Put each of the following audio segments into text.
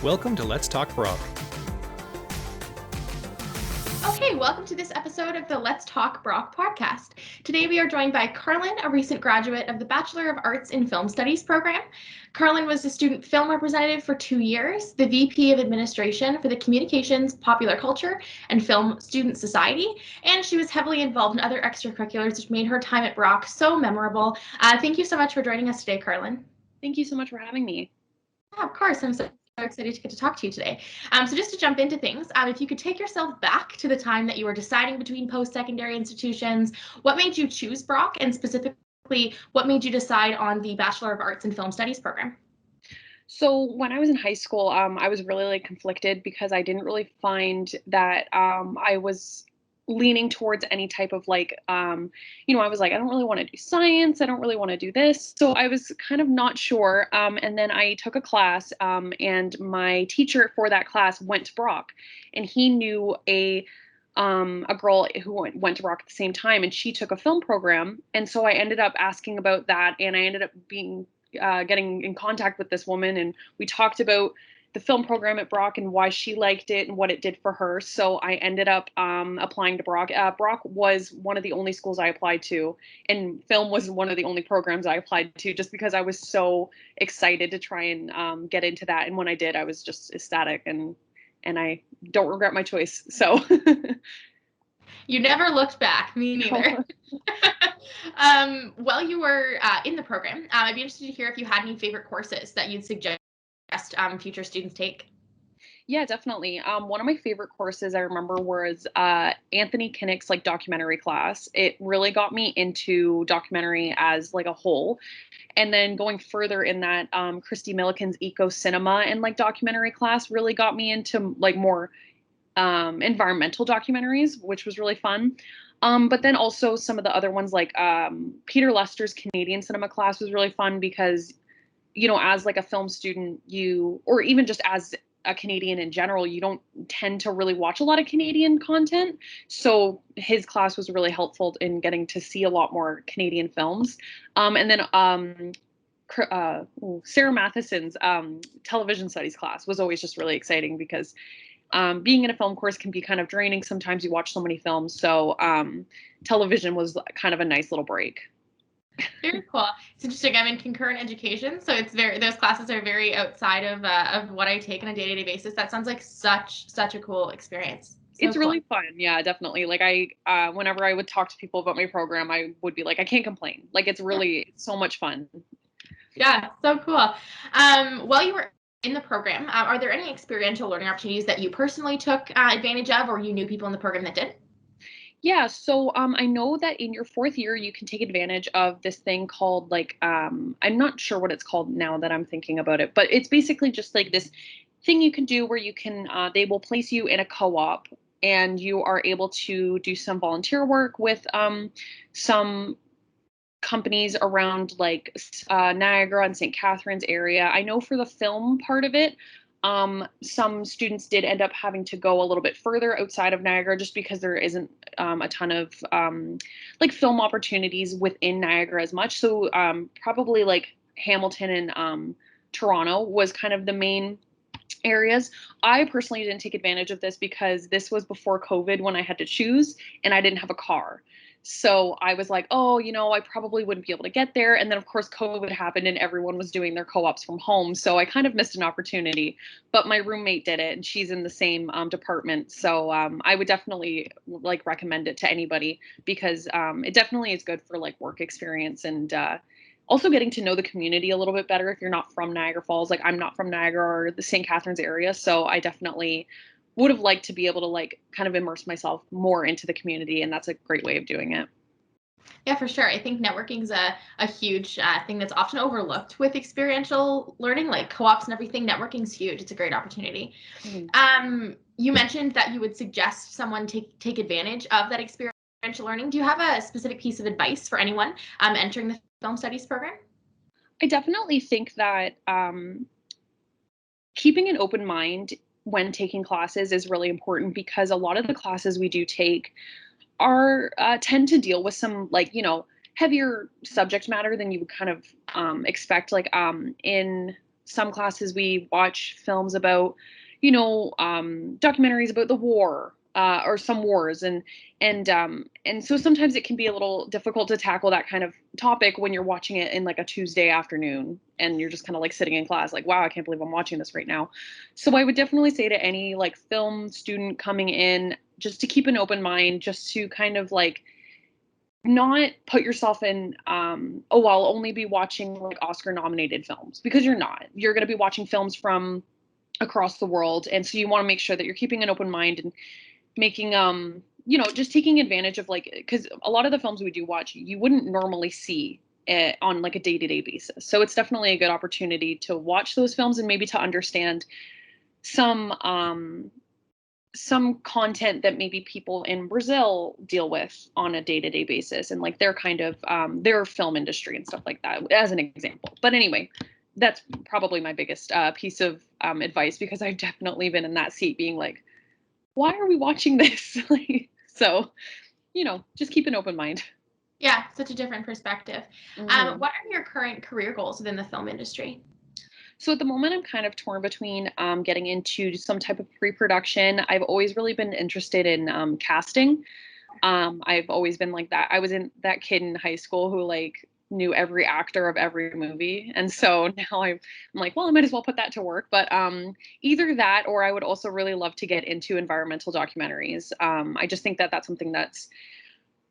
Welcome to Let's Talk Brock. Okay, welcome to this episode of the Let's Talk Brock podcast. Today we are joined by Karlyn, a recent graduate of the Bachelor of Arts in Film Studies program. Karlyn was the student film representative for 2 years, the VP of Administration for the Communications, Popular Culture, and Film Student Society, and she was heavily involved in other extracurriculars, which made her time at Brock so memorable. Thank you so much for joining us today, Karlyn. Thank you so much for having me. Yeah, of course. I'm so excited to get to talk to you today. So just to jump into things, if you could take yourself back to the time that you were deciding between post-secondary institutions, what made you choose Brock, and specifically, what made you decide on the Bachelor of Arts in Film Studies program? So when I was in high school, I was really conflicted because I didn't really find that I was leaning towards any type of I was like, I don't really want to do science. I don't really want to do this. So I was kind of not sure. And then I took a class and my teacher for that class went to Brock, and he knew a girl who went to Brock at the same time, and she took a film program. And so I ended up asking about that, and I ended up getting in contact with this woman, and we talked about the film program at Brock and why she liked it and what it did for her. So I ended up applying to Brock. Brock was one of the only schools I applied to, and film was one of the only programs I applied to, just because I was so excited to try and get into that. And when I did, I was just ecstatic, and I don't regret my choice. So You never looked back. Me neither. While you were in the program, I'd be interested to hear if you had any favorite courses that you'd suggest future students take. Yeah, definitely. One of my favorite courses I remember was Anthony Kinnick's documentary class. It really got me into documentary as a whole. And then going further in that, Christy Milliken's Eco Cinema and documentary class really got me into more environmental documentaries, which was really fun. But then also some of the other ones Peter Lester's Canadian cinema class was really fun because, as a film student, or even just as a Canadian in general, you don't tend to really watch a lot of Canadian content. So his class was really helpful in getting to see a lot more Canadian films. And then Sarah Matheson's television studies class was always just really exciting because being in a film course can be kind of draining. Sometimes you watch so many films. So television was kind of a nice little break. Very cool. It's interesting. I'm in concurrent education, so those classes are very outside of what I take on a day-to-day basis. That sounds like such a cool experience. It's really fun. Yeah, definitely. Whenever I would talk to people about my program, I would be like, I can't complain. It's really so much fun. Yeah, so cool. While you were in the program, are there any experiential learning opportunities that you personally took advantage of, or you knew people in the program that did? Yeah, so I know that in your fourth year, you can take advantage of this thing called I'm not sure what it's called now that I'm thinking about it, but it's basically just this thing you can do where you can, they will place you in a co-op, and you are able to do some volunteer work with some companies around Niagara and St. Catharines area. I know for the film part of it, some students did end up having to go a little bit further outside of Niagara just because there isn't a ton of film opportunities within Niagara as much. So probably Hamilton and Toronto was kind of the main areas. I personally didn't take advantage of this because this was before COVID when I had to choose and I didn't have a car. So I was like, oh, I probably wouldn't be able to get there. And then, of course, COVID happened and everyone was doing their co-ops from home. So I kind of missed an opportunity. But my roommate did it, and she's in the same department. So I would definitely recommend it to anybody because it definitely is good for work experience and also getting to know the community a little bit better if you're not from Niagara Falls. I'm not from Niagara or the St. Catharines area. So I definitely would have liked to be able to kind of immerse myself more into the community, and that's a great way of doing it. Yeah, for sure. I think networking is a huge thing that's often overlooked with experiential learning, like co-ops and everything. Networking is huge. It's a great opportunity. Mm-hmm. You mentioned that you would suggest someone take advantage of that experiential learning. Do you have a specific piece of advice for anyone entering the film studies program? I definitely think that keeping an open mind when taking classes is really important because a lot of the classes we do take are tend to deal with some heavier subject matter than you would kind of expect. In some classes we watch films about, documentaries about the war, or some wars, and so sometimes it can be a little difficult to tackle that kind of topic when you're watching it in like a Tuesday afternoon and you're just kind of like sitting in class like, wow, I can't believe I'm watching this right now. So I would definitely say to any like film student coming in, just to keep an open mind, just to kind of like not put yourself in, oh, I'll only be watching like Oscar nominated films, because you're not. You're going to be watching films from across the world. And so you want to make sure that you're keeping an open mind and making, just taking advantage of, like, because a lot of the films we do watch, you wouldn't normally see on like a day-to-day basis. So it's definitely a good opportunity to watch those films and maybe to understand some content that maybe people in Brazil deal with on a day-to-day basis, and like their kind of their film industry and stuff like that, as an example. But anyway, that's probably my biggest piece of advice, because I've definitely been in that seat being like, why are we watching this? So, just keep an open mind. Yeah, such a different perspective. Mm-hmm. What are your current career goals within the film industry? So at the moment, I'm kind of torn between getting into some type of pre-production. I've always really been interested in casting. I've always been like that. I was in that kid in high school who like knew every actor of every movie, and so now I'm like, well, I might as well put that to work. But either that, or I would also really love to get into environmental documentaries. I just think that that's something that's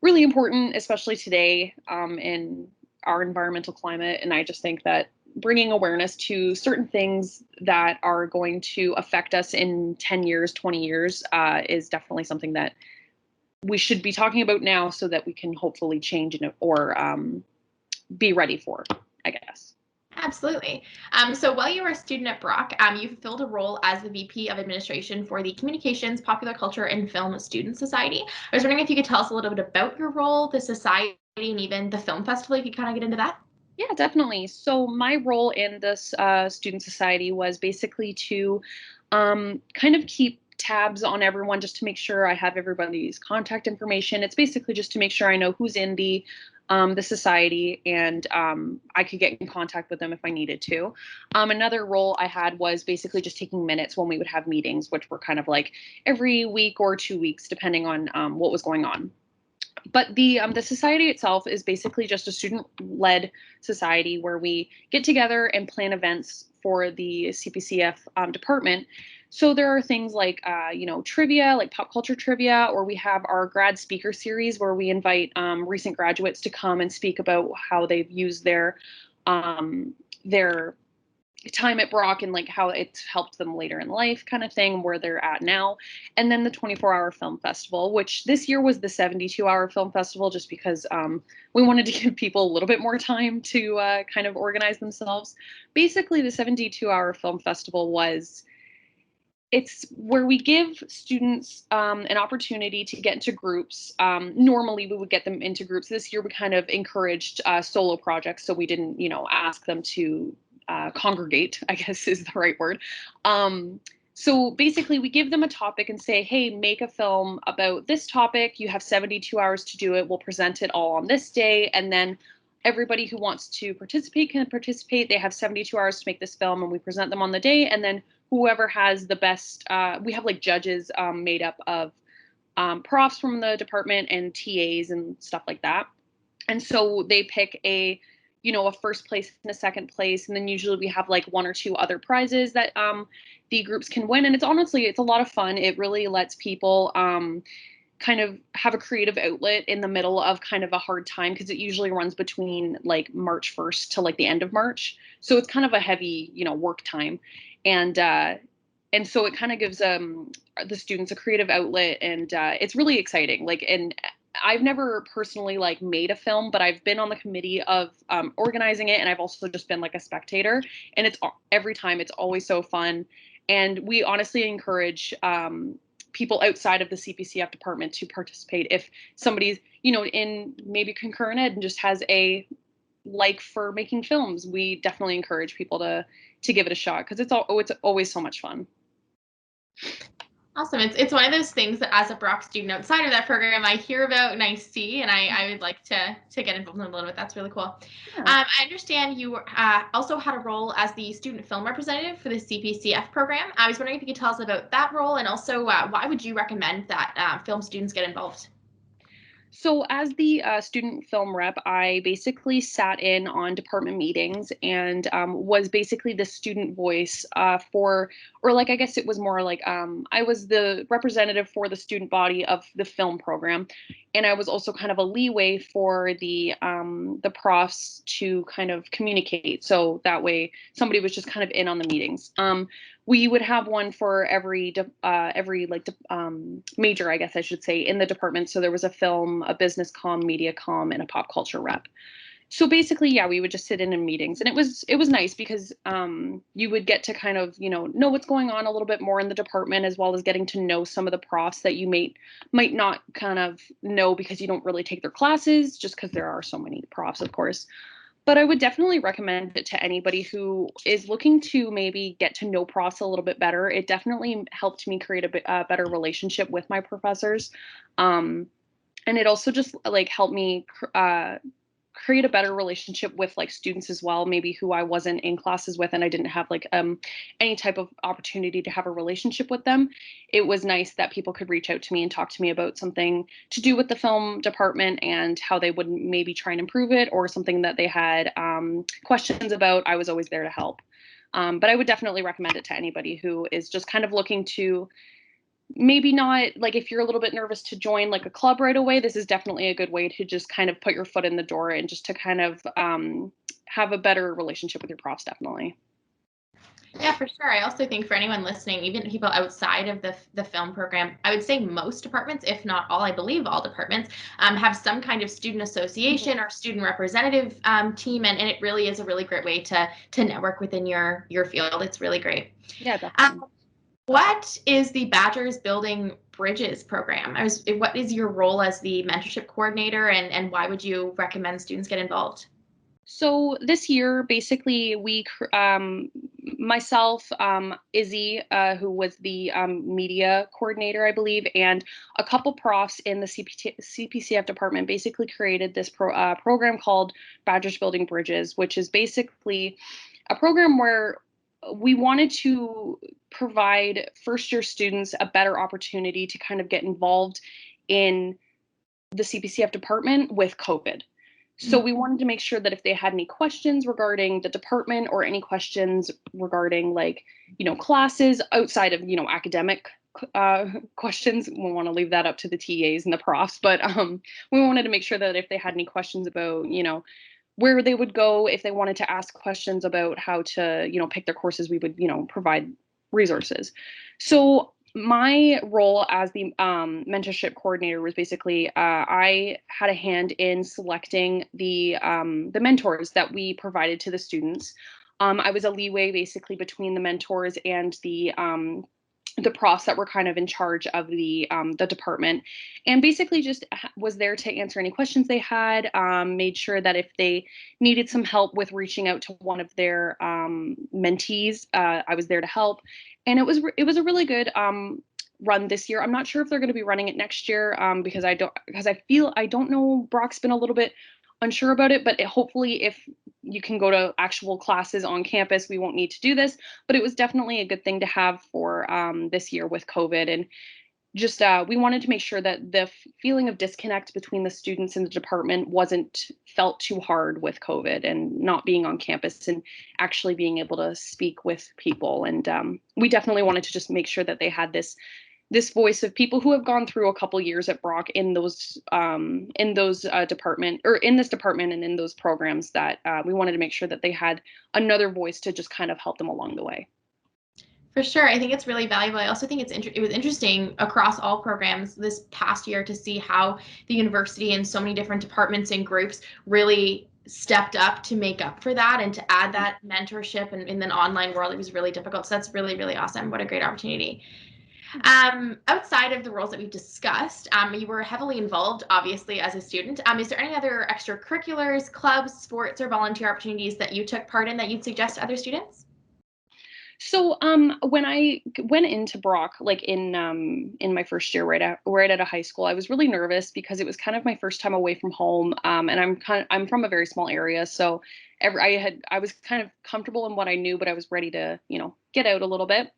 really important, especially today in our environmental climate. And I just think that bringing awareness to certain things that are going to affect us in 10 years, 20 years is definitely something that we should be talking about now, so that we can hopefully change or be ready for, I guess. Absolutely. So while you were a student at Brock, you fulfilled a role as the VP of Administration for the Communications, Popular Culture, and Film Student Society. I was wondering if you could tell us a little bit about your role, the society, and even the film festival, if you kind of get into that. Yeah, definitely. So my role in this student society was basically to kind of keep tabs on everyone, just to make sure I have everybody's contact information. It's basically just to make sure I know who's in the society, and I could get in contact with them if I needed to. Another role I had was basically just taking minutes when we would have meetings, which were kind of like every week or 2 weeks, depending on what was going on. But the society itself is basically just a student-led society where we get together and plan events for the CPCF department. So there are things like trivia, like pop culture trivia, or we have our grad speaker series where we invite recent graduates to come and speak about how they've used their time at Brock and like how it's helped them later in life, kind of thing, where they're at now. And then the 24-hour film festival, which this year was the 72-hour film festival, just because we wanted to give people a little bit more time to kind of organize themselves. Basically, the 72-hour film festival it's where we give students an opportunity to get into groups. Normally, we would get them into groups. This year, we kind of encouraged solo projects, so we didn't, ask them to congregate, I guess is the right word. So basically, we give them a topic and say, hey, make a film about this topic. You have 72 hours to do it. We'll present it all on this day. And then everybody who wants to participate can participate. They have 72 hours to make this film, and we present them on the day. And then whoever has the best, we have like judges made up of profs from the department and TAs and stuff like that. And so they pick a first place and a second place. And then usually we have like one or two other prizes that the groups can win. And it's a lot of fun. It really lets people kind of have a creative outlet in the middle of kind of a hard time, because it usually runs between like March 1st to like the end of March. So it's kind of a heavy, work time. And so it kind of gives the students a creative outlet, and it's really exciting. Like, and I've never personally like made a film, but I've been on the committee of organizing it, and I've also just been like a spectator. And it's every time it's always so fun. And we honestly encourage people outside of the CPCF department to participate. If somebody's in maybe concurrent ed and just has a like for making films, we definitely encourage people to give it a shot, because it's always so much fun. Awesome. It's one of those things that as a Brock student outside of that program, I hear about and I see, and I would like to get involved in a little bit. That's really cool. Yeah. I understand you also had a role as the student film representative for the CPCF program. I was wondering if you could tell us about that role, and also why would you recommend that film students get involved? So, as the student film rep, I basically sat in on department meetings and was basically the student voice or like I guess it was more like I was the representative for the student body of the film program, and I was also kind of a leeway for the profs to kind of communicate. So that way, somebody was just kind of in on the meetings. We would have one for every major, I guess I should say, in the department. So there was a film, a business comm, media comm, and a pop culture rep. So basically, yeah, we would just sit in meetings, and it was nice because you would get to kind of know what's going on a little bit more in the department, as well as getting to know some of the profs that you might not kind of know because you don't really take their classes, just because there are so many profs, of course. But I would definitely recommend it to anybody who is looking to maybe get to know profs a little bit better. It definitely helped me create a better relationship with my professors. And it also just like helped me create a better relationship with like students as well, maybe who I wasn't in classes with and I didn't have like any type of opportunity to have a relationship with them. It was nice that people could reach out to me and talk to me about something to do with the film department and how they would maybe try and improve it, or something that they had questions about. I was always there to help. But I would definitely recommend it to anybody who is just kind of looking to, maybe not like, if you're a little bit nervous to join like a club right away, this is definitely a good way to just kind of put your foot in the door and just to kind of have a better relationship with your profs, definitely. Yeah, for sure. I also think for anyone listening, even people outside of the film program, I would say most departments, if not all, I believe all departments, have some kind of student Mhm. association or student representative team, and it really is a really great way to network within your field. It's really great. Yeah, Um, definitely. what is the Badgers Building Bridges program? What is your role as the mentorship coordinator, and why would you recommend students get involved? So this year, basically, myself, Izzy, who was the media coordinator, I believe, and a couple profs in the CPCF department basically created this program called Badgers Building Bridges, which is basically a program where we wanted to provide first year students a better opportunity to kind of get involved in the CPCF department with COVID. So we wanted to make sure that if they had any questions regarding the department, or any questions regarding like, classes outside of, academic questions, we want to leave that up to the TAs and the profs. But we wanted to make sure that if they had any questions about, where they would go, if they wanted to ask questions about how to, pick their courses, we would, provide resources. So my role as the mentorship coordinator was basically I had a hand in selecting the mentors that we provided to the students. I was a leeway basically between the mentors and the profs that were kind of in charge of the department, and basically just was there to answer any questions they had. Made sure that if they needed some help with reaching out to one of their mentees, I was there to help. And it was a really good run this year. I'm not sure if they're going to be running it next year, because I don't know. Brock's been a little bit unsure about it, but hopefully, if you can go to actual classes on campus, we won't need to do this. But it was definitely a good thing to have for this year with COVID. And just we wanted to make sure that the feeling of disconnect between the students and the department wasn't felt too hard with COVID and not being on campus, and actually being able to speak with people. And we definitely wanted to just make sure that they had this voice of people who have gone through a couple years at Brock in those department, or in this department, and in those programs, that we wanted to make sure that they had another voice to just kind of help them along the way. For sure. I think it's really valuable. I also think it was interesting across all programs this past year to see how the university and so many different departments and groups really stepped up to make up for that and to add that mentorship. And in an online world, it was really difficult. So that's really, really awesome. What a great opportunity. Outside of the roles that we've discussed, you were heavily involved, obviously, as a student. Is there any other extracurriculars, clubs, sports, or volunteer opportunities that you took part in that you'd suggest to other students? So when I went into Brock, like in my first year, right out of high school, I was really nervous because it was kind of my first time away from home. And I'm from a very small area, so I was kind of comfortable in what I knew, but I was ready to, get out a little bit.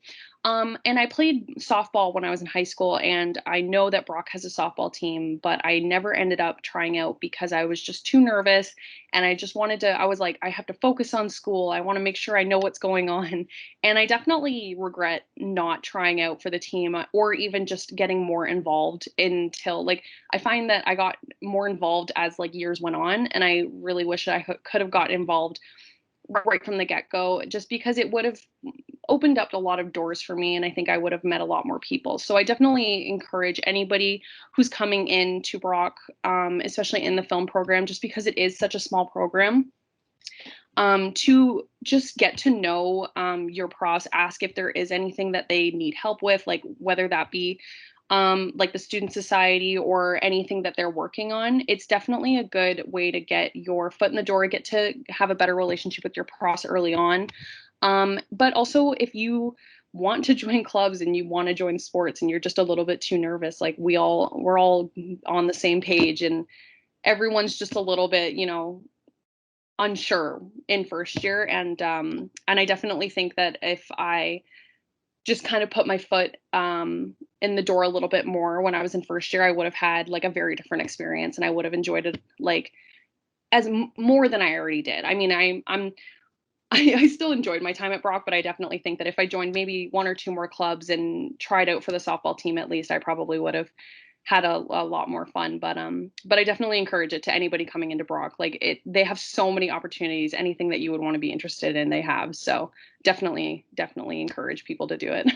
And I played softball when I was in high school, and I know that Brock has a softball team, but I never ended up trying out because I was just too nervous. And I just wanted to, I was like, I have to focus on school. I want to make sure I know what's going on. And I definitely regret not trying out for the team, or even just getting more involved until, like, I find that I got more involved as like years went on. And I really wish I could have gotten involved right from the get-go, just because it would have opened up a lot of doors for me, and I think I would have met a lot more people. So I definitely encourage anybody who's coming into Brock, especially in the film program, just because it is such a small program, to just get to know your pros, ask if there is anything that they need help with, like whether that be like the student society or anything that they're working on. It's definitely a good way to get your foot in the door, get to have a better relationship with your pros early on. But also, if you want to join clubs and you want to join sports and you're just a little bit too nervous, like we're all on the same page, and everyone's just a little bit, unsure in first year. And I definitely think that if I just kind of put my foot in the door a little bit more when I was in first year, I would have had like a very different experience, and I would have enjoyed it like as more than I already did. I mean, I still enjoyed my time at Brock, but I definitely think that if I joined maybe one or two more clubs and tried out for the softball team, at least, I probably would have had a lot more fun. But I definitely encourage it to anybody coming into Brock. Like they have so many opportunities. Anything that you would want to be interested in, they have. So definitely encourage people to do it.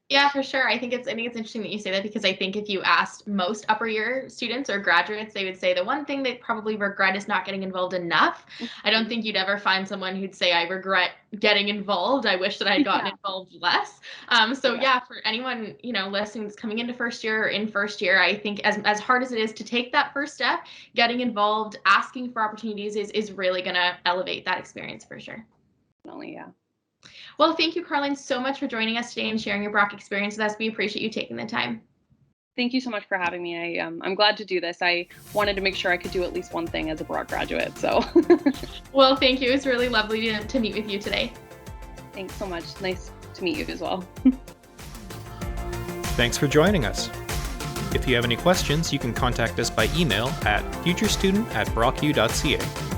Yeah, for sure. I think it's interesting that you say that, because I think if you asked most upper year students or graduates, they would say the one thing they probably regret is not getting involved enough. I don't think you'd ever find someone who'd say, I regret getting involved. I wish that I'd gotten involved less. So yeah, for anyone, listening that's coming into first year or in first year, I think as hard as it is to take that first step, getting involved, asking for opportunities is really going to elevate that experience for sure. Definitely, yeah. Well, thank you, Karlyn, so much for joining us today and sharing your Brock experience with us. We appreciate you taking the time. Thank you so much for having me. I'm glad to do this. I wanted to make sure I could do at least one thing as a Brock graduate. So, well, thank you. It was really lovely to meet with you today. Thanks so much. Nice to meet you as well. Thanks for joining us. If you have any questions, you can contact us by email at futurestudent@brocku.ca.